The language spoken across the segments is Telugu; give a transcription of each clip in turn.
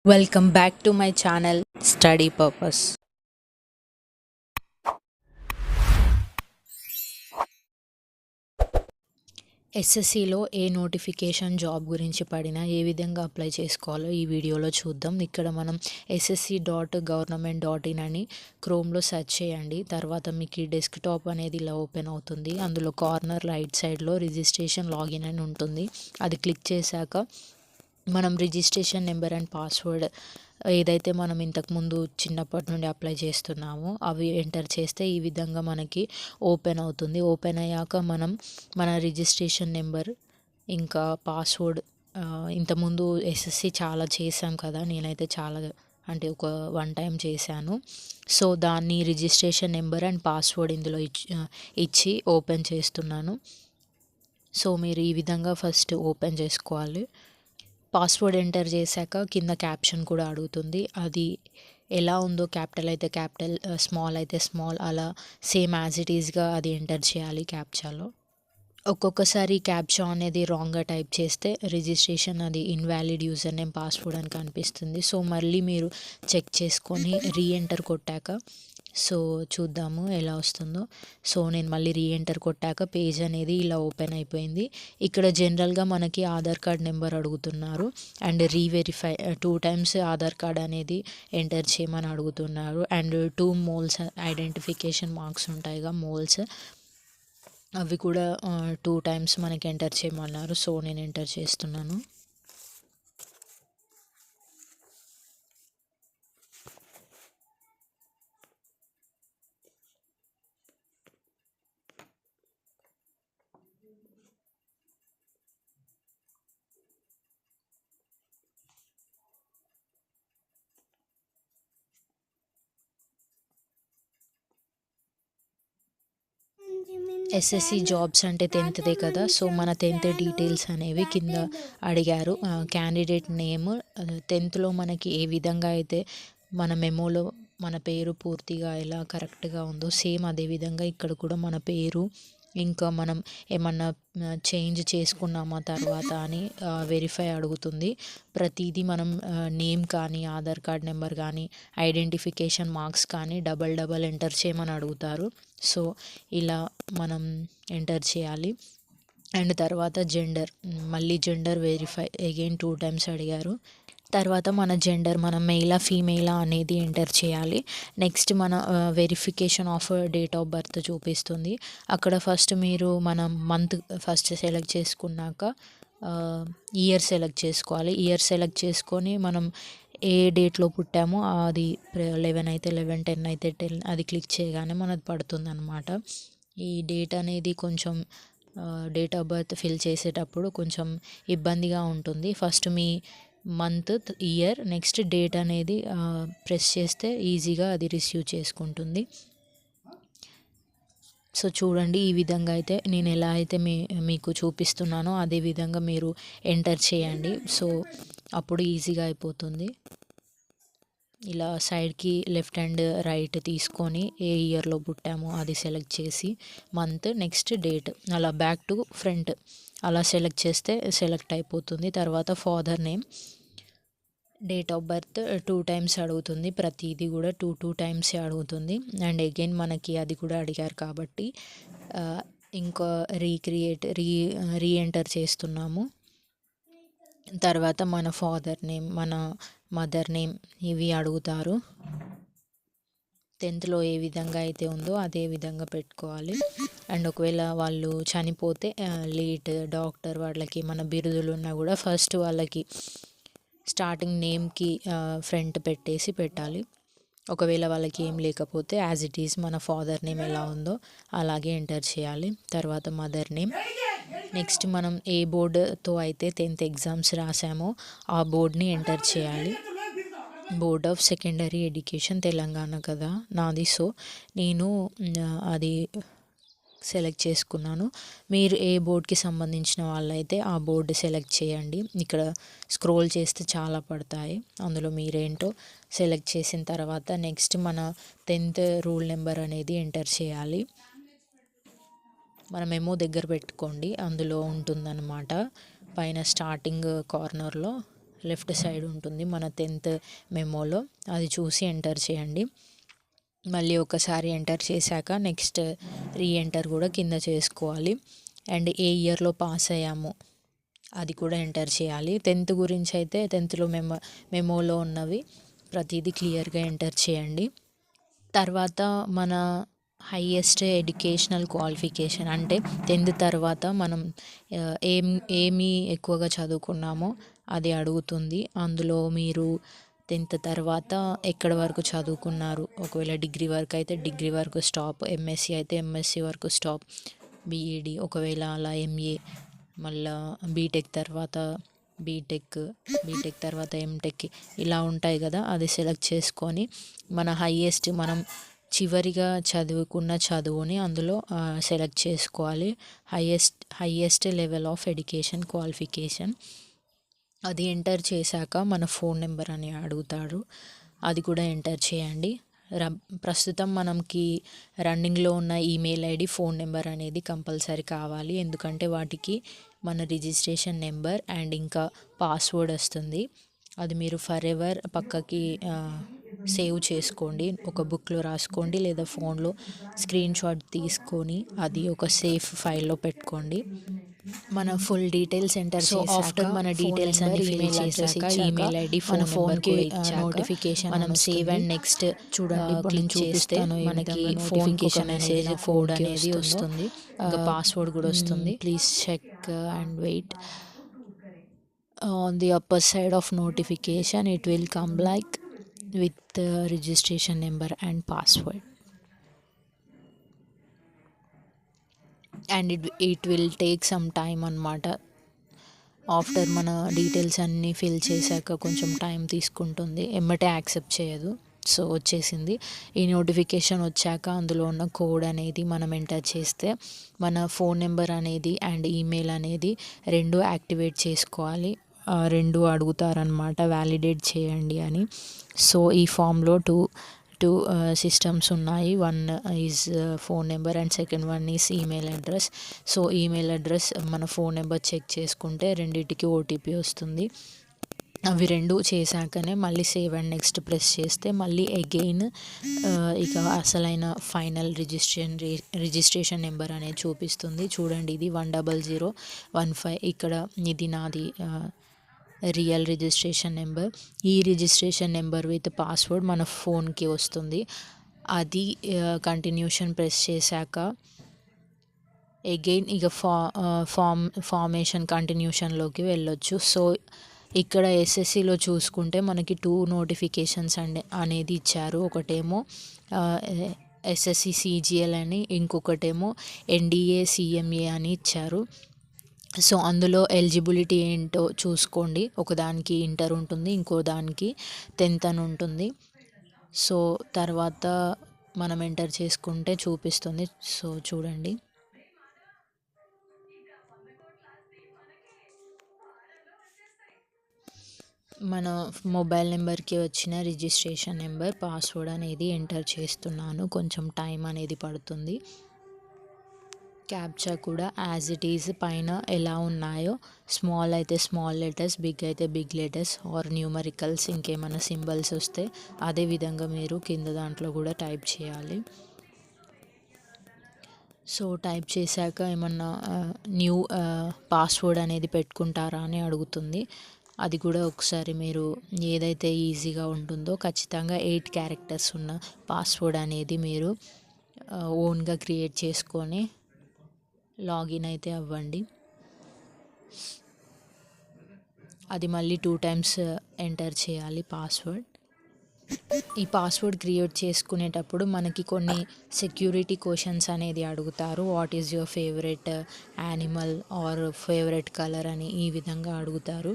Welcome back to my channel Study Purpose. ఎస్ఎస్సిలో ఏ నోటిఫికేషన్ జాబ్ గురించి పడినా ఏ విధంగా అప్లై చేసుకోవాలో ఈ వీడియోలో చూద్దాం. ఇక్కడ మనం ssc.government.in అని క్రోమ్లో సెర్చ్ చేయండి. తర్వాత మీకు ఈ డెస్క్టాప్ అనేది ఇలా ఓపెన్ అవుతుంది. అందులో కార్నర్ రైట్ సైడ్లో రిజిస్ట్రేషన్ లాగిన్ అని ఉంటుంది. అది క్లిక్ చేశాక మనం రిజిస్ట్రేషన్ నెంబర్ అండ్ పాస్వర్డ్ ఏదైతే మనం ఇంతకుముందు చిన్నప్పటి నుండి అప్లై చేస్తున్నామో అవి ఎంటర్ చేస్తే ఈ విధంగా మనకి ఓపెన్ అవుతుంది. ఓపెన్ అయ్యాక మనం మన రిజిస్ట్రేషన్ నెంబర్ ఇంకా పాస్వర్డ్ ఇంతకుముందు ఎస్ఎస్సి చాలా చేసాం కదా, నేనైతే చాలా అంటే ఒక 1 టైం చేశాను. సో దాన్ని రిజిస్ట్రేషన్ నెంబర్ అండ్ పాస్వర్డ్ ఇందులో ఇచ్చి ఓపెన్ చేస్తున్నాను. సో మీరు ఈ విధంగా ఫస్ట్ ఓపెన్ చేసుకోవాలి. పాస్వర్డ్ ఎంటర్ చేశాక కింద క్యాప్షన్ కూడా అడుగుతుంది. అది ఎలా ఉందో క్యాపిటల్ అయితే క్యాపిటల్, స్మాల్ అయితే స్మాల్, అలా సేమ్ యాజ్ ఇట్ ఈస్గా అది ఎంటర్ చేయాలి క్యాప్చాలో. ఒక్కొక్కసారి క్యాప్చా అనేది రాంగ్గా టైప్ చేస్తే రిజిస్ట్రేషన్ అది ఇన్వాలిడ్ యూజర్ నేమ్ పాస్వర్డ్ అని కనిపిస్తుంది. సో మళ్ళీ మీరు చెక్ చేసుకొని రీఎంటర్ కొట్టాక సో చూద్దాము ఎలా వస్తుందో. సో నేను మళ్ళీ రీఎంటర్ కొట్టాక పేజ్ అనేది ఇలా ఓపెన్ అయిపోయింది. ఇక్కడ జనరల్గా మనకి ఆధార్ కార్డ్ నెంబర్ అడుగుతున్నారు and reverify 2 times Aadhaar card అనేది ఎంటర్ చేయమని అడుగుతున్నారు. అండ్ 2 మోల్స్ ఐడెంటిఫికేషన్ మార్క్స్ ఉంటాయిగా మోల్స్, అవి కూడా 2 టైమ్స్ మనకి ఎంటర్ చేయమన్నారు. సో నేను ఎంటర్ చేస్తున్నాను. ఎస్ఎస్సి జాబ్స్ అంటే 10థ్దే కదా, సో మన 10th డీటెయిల్స్ అనేవి కింద అడిగారు. క్యాండిడేట్ నేమ్ 10థ్లో మనకి ఏ విధంగా అయితే మన మెమోలో మన పేరు పూర్తిగా ఎలా కరెక్ట్గా ఉందో సేమ్ అదే విధంగా ఇక్కడ కూడా మన పేరు ఇంకా మనం ఏమన్నా చేంజ్ చేసుకున్నామా తర్వాత అని వెరిఫై అడుగుతుంది. ప్రతిదీ మనం నేమ్ కానీ ఆధార్ కార్డ్ నెంబర్ కానీ ఐడెంటిఫికేషన్ మార్క్స్ కానీ డబల్ ఎంటర్ చేయమని అడుగుతారు. సో ఇలా మనం ఎంటర్ చేయాలి. అండ్ తర్వాత జెండర్, మళ్ళీ జెండర్ వెరిఫై అగైన్ 2 టైమ్స్ అడిగారు. తర్వాత మన జెండర్, మన మెయిలా ఫీమేలా అనేది ఎంటర్ చేయాలి. నెక్స్ట్ మన verification of date of birth చూపిస్తుంది. అక్కడ ఫస్ట్ మీరు మన మంత్ ఫస్ట్ సెలెక్ట్ చేసుకున్నాక ఇయర్ సెలెక్ట్ చేసుకోవాలి. ఇయర్ సెలెక్ట్ చేసుకొని మనం ఏ డేట్లో పుట్టామో అది 11 అయితే 11, 10 అయితే 10 అది క్లిక్ చేయగానే మనది పడుతుంది అనమాట. ఈ డేట్ అనేది కొంచెం డేట్ ఆఫ్ బర్త్ ఫిల్ చేసేటప్పుడు కొంచెం ఇబ్బందిగా ఉంటుంది. ఫస్ట్ మీ మంత్, ఇయర్, నెక్స్ట్ డేట్ అనేది ప్రెస్ చేస్తే ఈజీగా అది రిసీవ్ చేసుకుంటుంది. సో చూడండి, ఈ విధంగా అయితే నేను ఎలా అయితే మీకు చూపిస్తున్నానో అదే విధంగా మీరు ఎంటర్ చేయండి. సో అప్పుడు ఈజీగా అయిపోతుంది. ఇలా సైడ్కి లెఫ్ట్ అండ్ రైట్ తీసుకొని ఏ ఇయర్లో పుట్టామో అది సెలెక్ట్ చేసి మంత్, నెక్స్ట్ డేట్, అలా బ్యాక్ టు ఫ్రంట్ అలా సెలెక్ట్ చేస్తే సెలెక్ట్ అయిపోతుంది. తర్వాత father name, date of birth 2 times అడుగుతుంది. ప్రతిదీ కూడా 2 టైమ్సే అడుగుతుంది. అండ్ అగైన్ మనకి అది కూడా అడిగారు కాబట్టి ఇంకా రీఎంటర్ చేస్తున్నాము. తర్వాత మన ఫాదర్ నేమ్, మన మదర్ నేమ్ ఇవి అడుగుతారు. 10థ్లో ఏ విధంగా అయితే ఉందో అదే విధంగా పెట్టుకోవాలి. అండ్ ఒకవేళ వాళ్ళు చనిపోతే లేట్ డాక్టర్ వాళ్ళకి మన బిరుదులు ఉన్నా కూడా ఫస్ట్ వాళ్ళకి స్టార్టింగ్ నేమ్కి ఫ్రంట్ పెట్టేసి పెట్టాలి. ఒకవేళ వాళ్ళకి ఏం లేకపోతే యాజ్ ఇట్ ఈజ్ మన ఫాదర్ నేమ్ ఎలా ఉందో అలాగే ఎంటర్ చేయాలి. తర్వాత మదర్ నేమ్, నెక్స్ట్ మనం ఏ బోర్డుతో అయితే 10th ఎగ్జామ్స్ రాసామో ఆ బోర్డ్ని ఎంటర్ చేయాలి. Board of secondary education Telangana కదా నాది. సో నేను అది సెలెక్ట్ చేసుకున్నాను. మీరు ఏ బోర్డ్కి సంబంధించిన వాళ్ళైతే ఆ బోర్డు సెలెక్ట్ చేయండి. ఇక్కడ స్క్రోల్ చేస్తే చాలా పడతాయి, అందులో మీరేంటో సెలెక్ట్ చేసిన తర్వాత నెక్స్ట్ మన 10th రూల్ నెంబర్ అనేది ఎంటర్ చేయాలి. మన మెమో దగ్గర పెట్టుకోండి, అందులో ఉంటుందన్నమాట. పైన స్టార్టింగ్ కార్నర్లో లెఫ్ట్ సైడ్ ఉంటుంది మన 10th మెమోలో, అది చూసి ఎంటర్ చేయండి. మళ్ళీ ఒకసారి ఎంటర్ చేశాక నెక్స్ట్ రీఎంటర్ కూడా కింద చేసుకోవాలి. అండ్ ఏ ఇయర్లో పాస్ అయ్యాము అది కూడా ఎంటర్ చేయాలి. 10th గురించి అయితే 10thలో మెమోలో ఉన్నవి ప్రతిదీ క్లియర్గా ఎంటర్ చేయండి. తర్వాత మన హైయెస్ట్ ఎడ్యుకేషనల్ క్వాలిఫికేషన్ అంటే 10th తర్వాత మనం ఏమి ఎక్కువగా చదువుకున్నామో అది అడుగుతుంది. అందులో మీరు 10th తర్వాత ఎక్కడి వరకు చదువుకున్నారు, ఒకవేళ డిగ్రీ వరకు అయితే డిగ్రీ వరకు స్టాప్, ఎంఎస్సి అయితే ఎంఎస్సి వరకు స్టాప్, బీఈడి ఒకవేళ అలా ఎంఏ, మళ్ళా బీటెక్ తర్వాత ఎంటెక్ ఇలా ఉంటాయి కదా, అది సెలెక్ట్ చేసుకొని మన హైయెస్ట్ మనం చివరిగా చదువుకున్న చదువుని అందులో సెలెక్ట్ చేసుకోవాలి. Highest level of education qualification అది ఎంటర్ చేశాక మన ఫోన్ నెంబర్ అని అడుగుతారు, అది కూడా ఎంటర్ చేయండి. ప్రస్తుతం మనకి రన్నింగ్లో ఉన్న ఈమెయిల్ ఐడి, ఫోన్ నెంబర్ అనేది కంపల్సరీ కావాలి. ఎందుకంటే వాటికి మన రిజిస్ట్రేషన్ నెంబర్ అండ్ ఇంకా పాస్వర్డ్ వస్తుంది. అది మీరు ఫర్ ఎవర్ పక్కకి సేవ్ చేసుకోండి, ఒక బుక్లో రాసుకోండి లేదా ఫోన్లో స్క్రీన్ షాట్ తీసుకొని అది ఒక సేఫ్ ఫైల్లో పెట్టుకోండి. మన ఫుల్ డీటెయిల్స్ ఎంటర్ చేశాక ఆఫ్టర్ మన డీటెయిల్స్ అన్ని ఫిల్ చేశాక ఈమెయిల్ ఐడి, ఫోన్ ఫోన్కి నోటిఫికేషన్ మనం సేవ్ అండ్ నెక్స్ట్ చూడండి క్లిక్ చేస్తే మనకి ఫోన్కి ఒక మెసేజ్ కోడ్ అనేది వస్తుంది, ఇంకా పాస్వర్డ్ కూడా వస్తుంది. Please check and wait. On the upper side of notification it will come like with the registration number and password, and it will take some time అన్నమాట. ఆఫ్టర్ మన డీటెయిల్స్ అన్నీ ఫిల్ చేశాక కొంచెం టైం తీసుకుంటుంది, ఎమ్మటే యాక్సెప్ట్ చేయదు. సో వచ్చేసింది. ఈ నోటిఫికేషన్ వచ్చాక అందులో ఉన్న కోడ్ అనేది మనం ఎంటర్ చేస్తే మన ఫోన్ నెంబర్ అనేది అండ్ ఈమెయిల్ అనేది రెండు యాక్టివేట్ చేసుకోవాలి. రెండు అడుగుతారనమాట, వ్యాలిడేట్ చేయండి అని. సో ఈ ఫామ్లో టూ సిస్టమ్స్ ఉన్నాయి. One is phone number and second one is email address. So email address మన ఫోన్ నెంబర్ చెక్ చేసుకుంటే రెండింటికి ఓటీపీ వస్తుంది. అవి రెండు చేశాకనే మళ్ళీ సేవ్ అండ్ నెక్స్ట్ ప్రెస్ చేస్తే మళ్ళీ అగైన్ ఇక అసలైన ఫైనల్ రిజిస్ట్రేషన్ నెంబర్ అనేది చూపిస్తుంది. చూడండి, ఇది 10015. ఇక్కడ ఇది నాది రియల్ రిజిస్ట్రేషన్ నెంబర్. ఈ రిజిస్ట్రేషన్ నెంబర్ విత్ పాస్వర్డ్ మన ఫోన్కి వస్తుంది. అది కంటిన్యూషన్ ప్రెస్ చేశాక అగైన్ ఇక ఫార్మేషన్ కంటిన్యూషన్లోకి వెళ్ళొచ్చు. సో ఇక్కడ ఎస్ఎస్సిలో చూసుకుంటే మనకి 2 నోటిఫికేషన్స్ అనేది ఇచ్చారు. ఒకటేమో ఎస్ఎస్సి సిజిఎల్ అని, ఇంకొకటేమో ఎన్డిఏ సిఎంఏ అని ఇచ్చారు. సో అందులో ఎలిజిబిలిటీ ఏంటో చూసుకోండి. ఒకదానికి ఇంటర్ ఉంటుంది, ఇంకో దానికి 10th అని ఉంటుంది. సో తర్వాత మనం ఎంటర్ చేసుకుంటే చూపిస్తుంది. సో చూడండి, మన మొబైల్ నెంబర్కి వచ్చిన రిజిస్ట్రేషన్ నెంబర్, పాస్వర్డ్ అనేది ఎంటర్ చేస్తున్నాను. కొంచెం టైం అనేది పడుతుంది. క్యాప్చా కూడా యాజ్ ఇట్ ఈజ్ పైన ఎలా ఉన్నాయో, స్మాల్ అయితే స్మాల్ లెటర్స్, బిగ్ అయితే బిగ్ లెటర్స్ ఆర్ న్యూమరికల్స్ ఇంకేమైనా సింబల్స్ వస్తే అదే విధంగా మీరు కింద దాంట్లో కూడా టైప్ చేయాలి. సో టైప్ చేశాక ఏమన్నా న్యూ పాస్వర్డ్ అనేది పెట్టుకుంటారా అని అడుగుతుంది. అది కూడా ఒకసారి మీరు ఏదైతే ఈజీగా ఉంటుందో ఖచ్చితంగా 8 క్యారెక్టర్స్ ఉన్న పాస్వర్డ్ అనేది మీరు ఓన్గా క్రియేట్ చేసుకొని లాగిన్ అయితే అవ్వండి. అది మళ్ళీ 2 times ఎంటర్ చేయాలి పాస్వర్డ్. ఈ పాస్వర్డ్ క్రియేట్ చేసుకునేటప్పుడు మనకి కొన్ని సెక్యూరిటీ క్వశ్చన్స్ అనేది అడుగుతారు. What is your favourite animal or favourite colour అని ఈ విధంగా అడుగుతారు.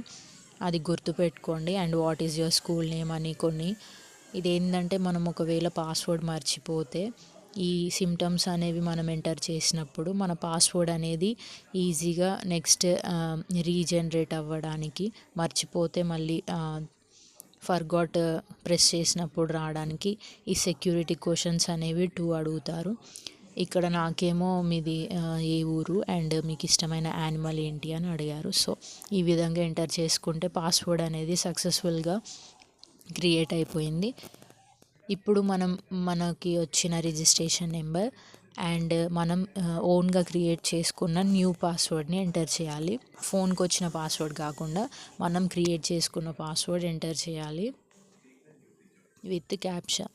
అది గుర్తుపెట్టుకోండి. And what is your school name అని కొన్ని. ఇదేంటంటే మనం ఒకవేళ పాస్వర్డ్ మర్చిపోతే ఈ సిమ్టమ్స్ అనేవి మనం ఎంటర్ చేసినప్పుడు మన పాస్వర్డ్ అనేది ఈజీగా నెక్స్ట్ రీజనరేట్ అవ్వడానికి, మర్చిపోతే మళ్ళీ ఫర్గాట్ ప్రెస్ చేసినప్పుడు రావడానికి ఈ సెక్యూరిటీ క్వశ్చన్స్ అనేవి 2 అడుగుతారు. ఇక్కడ నాకేమో మీది ఏ ఊరు అండ్ మీకు ఇష్టమైన యానిమల్ ఏంటి అని అడిగారు. సో ఈ విధంగా ఎంటర్ చేసుకుంటే పాస్వర్డ్ అనేది సక్సెస్ఫుల్గా క్రియేట్ అయిపోయింది. ఇప్పుడు మనకి వచ్చిన రిజిస్ట్రేషన్ నెంబర్ అండ్ మనం ఓన్గా క్రియేట్ చేసుకున్న న్యూ పాస్వర్డ్ని ఎంటర్ చేయాలి. ఫోన్కి వచ్చిన పాస్వర్డ్ కాకుండా మనం క్రియేట్ చేసుకున్న పాస్వర్డ్ ఎంటర్ చేయాలి విత్ క్యాప్చా.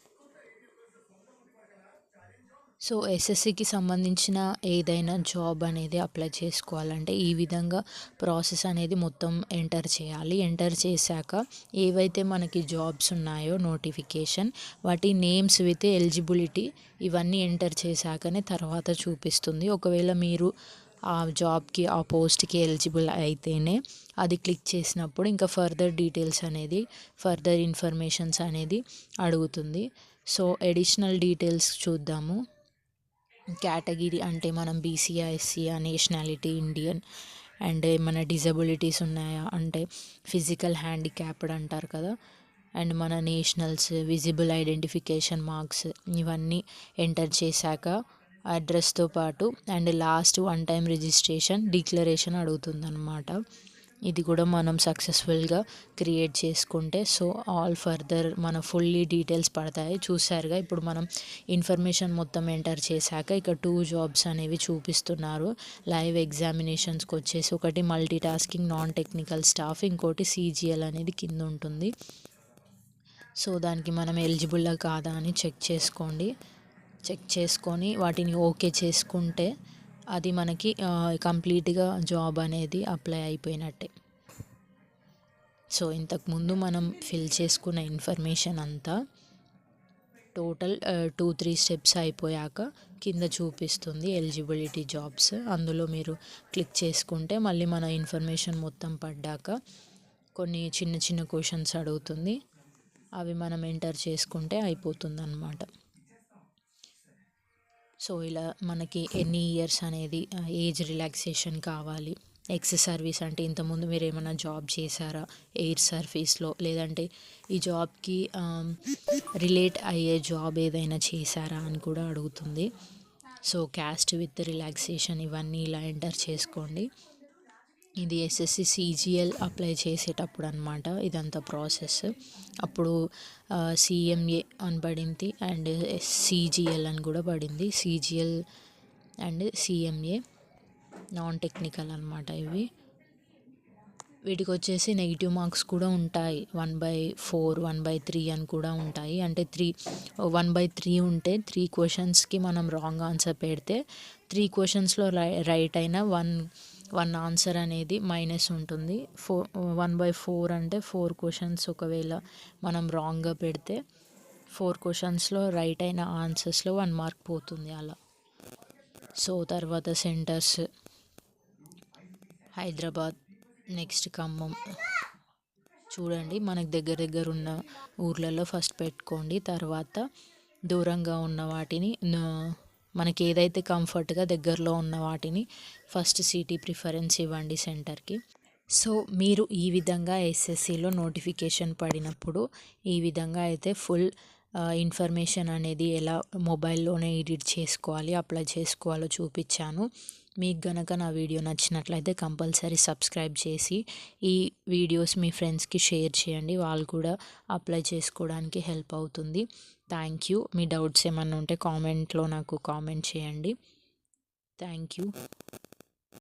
సో ఎస్ఎస్సికి సంబంధించిన ఏదైనా జాబ్ అనేది అప్లై చేసుకోవాలంటే ఈ విధంగా ప్రాసెస్ అనేది మొత్తం ఎంటర్ చేయాలి. ఎంటర్ చేశాక ఏవైతే మనకి జాబ్స్ ఉన్నాయో నోటిఫికేషన్ వాటి నేమ్స్ విత్ ఎలిజిబిలిటీ ఇవన్నీ ఎంటర్ చేశాకనే తర్వాత చూపిస్తుంది. ఒకవేళ మీరు ఆ జాబ్కి ఆ పోస్ట్కి ఎలిజిబుల్ అయితేనే అది క్లిక్ చేసినప్పుడు ఇంకా ఫర్దర్ డీటెయిల్స్ అనేది ఫర్దర్ ఇన్ఫర్మేషన్స్ అనేది అడుగుతుంది. సో అడిషనల్ డీటెయిల్స్ చూద్దాము. కేటగిరీ అంటే మనం బీసీఆ, ఎస్సీఆ, నేషనాలిటీ ఇండియన్ అండ్ ఏమైనా డిజబిలిటీస్ ఉన్నాయా అంటే ఫిజికల్ హ్యాండిక్యాప్డ్ అంటారు కదా, అండ్ మన నేషనల్స్, విజిబుల్ ఐడెంటిఫికేషన్ మార్క్స్ ఇవన్నీ ఎంటర్ చేశాక అడ్రస్తో పాటు and last one time registration declaration అడుగుతుందన్నమాట. ఇది కూడా మనం సక్సెస్ఫుల్గా క్రియేట్ చేసుకుంటే సో ఆల్ ఫర్దర్ మన ఫుల్లీ డీటెయిల్స్ పడతాయి. చూసారుగా ఇప్పుడు మనం ఇన్ఫర్మేషన్ మొత్తం ఎంటర్ చేశాక ఇక 2 జాబ్స్ అనేవి చూపిస్తున్నారు. లైవ్ ఎగ్జామినేషన్స్కి వచ్చేసి ఒకటి multi tasking non technical staff, ఇంకోటి CGL అనేది కింద ఉంటుంది. సో దానికి మనం ఎలిజిబుల్లా కాదా అని చెక్ చేసుకొని వాటిని ఓకే చేసుకుంటే అది మనకి కంప్లీట్గా జాబ్ అనేది అప్లై అయిపోయినట్టే. సో ఇంతకుముందు మనం ఫిల్ చేసుకున్న ఇన్ఫర్మేషన్ అంతా టోటల్ 2-3 స్టెప్స్ అయిపోయాక కింద చూపిస్తుంది ఎలిజిబిలిటీ జాబ్స్. అందులో మీరు క్లిక్ చేసుకుంటే మళ్ళీ మన ఇన్ఫర్మేషన్ మొత్తం పడ్డాక కొన్ని చిన్న చిన్న క్వశ్చన్స్ అడుగుతుంది. అవి మనం ఎంటర్ చేసుకుంటే అయిపోతుంది అన్నమాట. సో ఇలా మనకి ఎన్ని ఇయర్స్ అనేది ఏజ్ రిలాక్సేషన్ కావాలి, ఎక్స్ సర్వీస్ అంటే ఇంతకుముందు మీరు ఏమైనా జాబ్ చేశారా ఎయిర్ సర్వీస్లో, లేదంటే ఈ జాబ్కి రిలేట్ అయ్యే జాబ్ ఏదైనా చేశారా అని కూడా అడుగుతుంది. సో క్యాస్ట్ విత్ రిలాక్సేషన్ ఇవన్నీ ఇలా ఎంటర్ చేసుకోండి. ఇది ఎస్ఎస్సి CGL అప్లై చేసేటప్పుడు అనమాట ఇదంతా ప్రాసెస్. అప్పుడు CMA అని పడింది అండ్ CGL అని కూడా పడింది. CGL and CMA non technical అనమాట ఇవి. వీటికి వచ్చేసి నెగిటివ్ మార్క్స్ కూడా ఉంటాయి. 1/4, 1/3 అని కూడా ఉంటాయి. అంటే 1/3 ఉంటే 3 క్వశ్చన్స్కి మనం రాంగ్ ఆన్సర్ పెడితే 3 క్వశ్చన్స్లో రైట్ అయిన వన్ ఆన్సర్ అనేది మైనస్ ఉంటుంది. 1/4 అంటే 4 క్వశ్చన్స్ ఒకవేళ మనం రాంగ్గా పెడితే 4 క్వశ్చన్స్లో రైట్ అయిన ఆన్సర్స్లో 1 మార్క్ పోతుంది అలా. సో తర్వాత సెంటర్స్ హైదరాబాద్, నెక్స్ట్ ఖమ్మం. చూడండి మనకు దగ్గర ఉన్న ఊర్లలో ఫస్ట్ పెట్టుకోండి. తర్వాత దూరంగా ఉన్న వాటిని మనకి ఏదైతే కంఫర్ట్గా దగ్గరలో ఉన్న వాటిని ఫస్ట్ సిటీ ప్రిఫరెన్స్ ఇవ్వండి సెంటర్కి. సో మీరు ఈ విధంగా ఎస్ఎస్సిలో నోటిఫికేషన్ పడినప్పుడు ఈ విధంగా అయితే ఫుల్ ఇన్ఫర్మేషన్ అనేది ఎలా మొబైల్లోనే ఎడిట్ చేసుకోవాలి, అప్లై చేసుకోవాలో చూపించాను. మీకు గనక నా వీడియో నచ్చినట్లయితే కంపల్సరీ సబ్స్క్రైబ్ చేసి ఈ వీడియోస్ మీ ఫ్రెండ్స్కి షేర్ చేయండి. వాళ్ళు కూడా అప్లై చేసుకోవడానికి హెల్ప్ అవుతుంది. Thank you. మీ డౌట్స్ ఏమన్నా ఉంటే కామెంట్లో నాకు కామెంట్ చేయండి. Thank you.